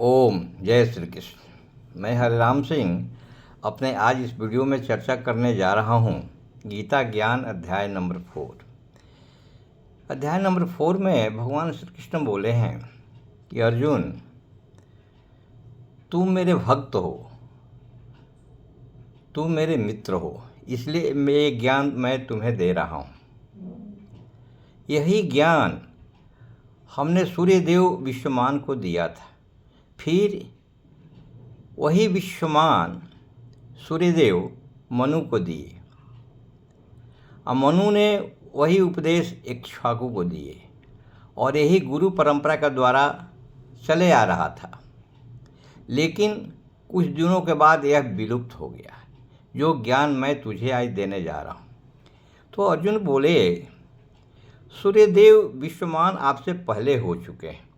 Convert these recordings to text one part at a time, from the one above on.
ओम जय श्री कृष्ण। मैं हरिराम सिंह अपने आज इस वीडियो में चर्चा करने जा रहा हूँ गीता ज्ञान अध्याय नंबर 4। अध्याय नंबर 4 में भगवान श्री कृष्ण बोले हैं कि अर्जुन, तुम मेरे भक्त हो, तुम मेरे मित्र हो, इसलिए ये ज्ञान मैं तुम्हें दे रहा हूँ। यही ज्ञान हमने सूर्यदेव विश्वमान को दिया था। फिर वही विश्वमान सूर्यदेव मनु को दिए और मनु ने वही उपदेश इक्ष्वाकु को दिए और यही गुरु परंपरा का द्वारा चले आ रहा था। लेकिन कुछ दिनों के बाद यह विलुप्त हो गया, जो ज्ञान मैं तुझे आज देने जा रहा हूँ। तो अर्जुन बोले, सूर्यदेव विश्वमान आपसे पहले हो चुके हैं,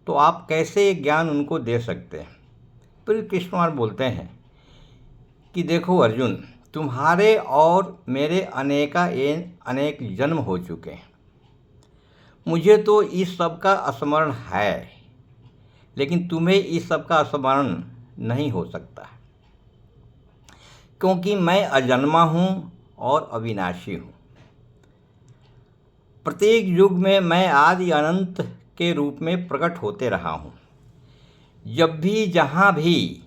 तो आप कैसे ये ज्ञान उनको दे सकते हैं। फिर कृष्ण बोलते हैं कि देखो अर्जुन, तुम्हारे और मेरे अनेक जन्म हो चुके हैं। मुझे तो इस सब का स्मरण है, लेकिन तुम्हें इस सब का स्मरण नहीं हो सकता, क्योंकि मैं अजन्मा हूँ और अविनाशी हूँ। प्रत्येक युग में मैं आदि अनंत के रूप में प्रकट होते रहा हूँ। जब भी जहाँ भी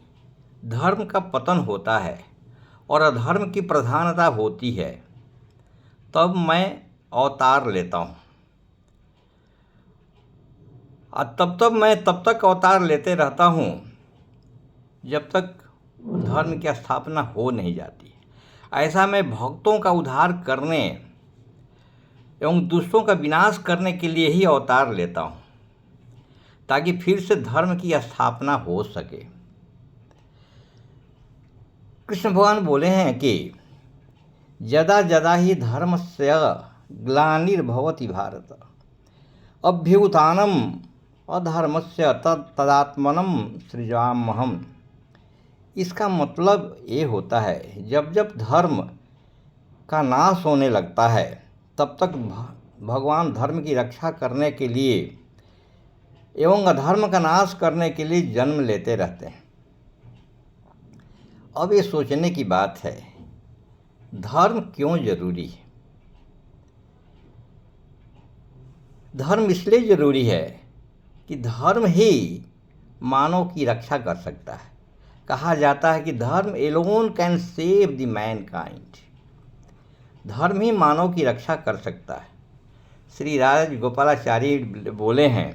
धर्म का पतन होता है और अधर्म की प्रधानता होती है, तब मैं अवतार लेता हूँ। और तब तक अवतार लेते रहता हूँ जब तक धर्म की स्थापना हो नहीं जाती। ऐसा मैं भक्तों का उद्धार करने एवं दुष्टों का विनाश करने के लिए ही अवतार लेता हूँ, ताकि फिर से धर्म की स्थापना हो सके। कृष्ण भगवान बोले हैं कि यदा यदा ही धर्मस्य ग्लानिर्भवति भारत अभ्युत्थानम अधर्मस्य तदात्मनं सृजाम्यहम्। इसका मतलब ये होता है, जब जब धर्म का नाश होने लगता है, तब तक भगवान धर्म की रक्षा करने के लिए एवं अधर्म का नाश करने के लिए जन्म लेते रहते हैं। अब ये सोचने की बात है, धर्म क्यों जरूरी है। धर्म इसलिए जरूरी है कि धर्म ही मानव की रक्षा कर सकता है। कहा जाता है कि धर्म alone can save the Mankind. धर्म ही मानव की रक्षा कर सकता है। श्री राज गोपालाचार्य बोले हैं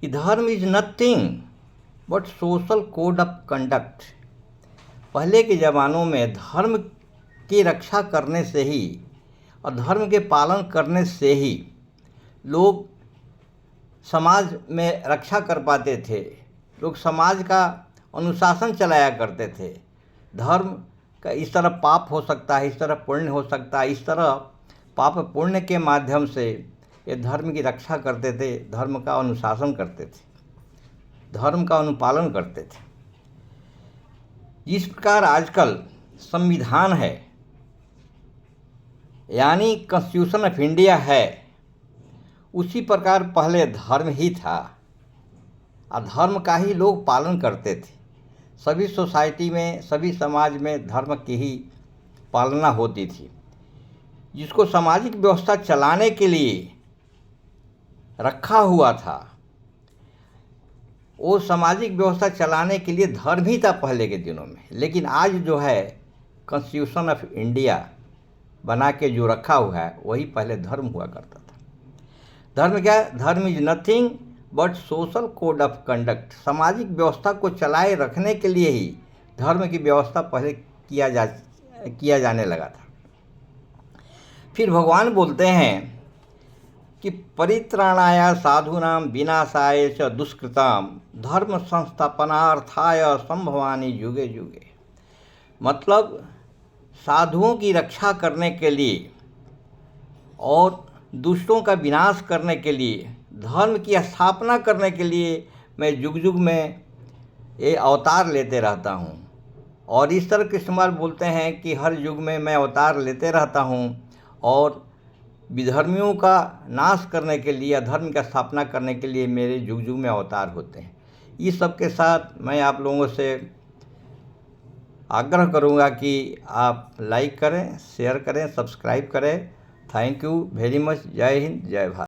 कि धर्म is nothing but social code of conduct. पहले के ज़मानों में धर्म की रक्षा करने से ही और धर्म के पालन करने से ही लोग समाज में रक्षा कर पाते थे। लोग समाज का अनुशासन चलाया करते थे। धर्म का इस तरह पाप हो सकता है, इस तरह पुण्य हो सकता है, इस तरह पाप पुण्य के माध्यम से ये धर्म की रक्षा करते थे, धर्म का अनुशासन करते थे, धर्म का अनुपालन करते थे। जिस प्रकार आजकल संविधान है, यानी कॉन्स्टिट्यूशन ऑफ इंडिया है, उसी प्रकार पहले धर्म ही था और धर्म का ही लोग पालन करते थे। सभी सोसाइटी में, सभी समाज में धर्म की ही पालना होती थी। जिसको सामाजिक व्यवस्था चलाने के लिए रखा हुआ था, वो सामाजिक व्यवस्था चलाने के लिए धर्म ही था पहले के दिनों में। लेकिन आज जो है कॉन्स्टिट्यूशन ऑफ इंडिया बना के जो रखा हुआ है, वही पहले धर्म हुआ करता था। धर्म क्या है? धर्म is nothing but social code of conduct. सामाजिक व्यवस्था को चलाए रखने के लिए ही धर्म की व्यवस्था पहले किया जाने लगा था। फिर भगवान बोलते हैं कि परित्राणाय साधूनां विनाशाय च दुष्कृतां धर्म संस्थापनार्थाय संभवानि युगे युगे। मतलब साधुओं की रक्षा करने के लिए और दुष्टों का विनाश करने के लिए, धर्म की स्थापना करने के लिए मैं युग युग में ये अवतार लेते रहता हूँ। और इस तरह कृष्ण बोलते हैं कि हर युग में मैं अवतार लेते रहता हूँ और विधर्मियों का नाश करने के लिए, अधर्म का स्थापना करने के लिए मेरे युग युग में अवतार होते हैं। इस सब के साथ मैं आप लोगों से आग्रह करूंगा कि आप लाइक करें, शेयर करें, सब्सक्राइब करें। Thank you very much. जय हिंद, जय भारत।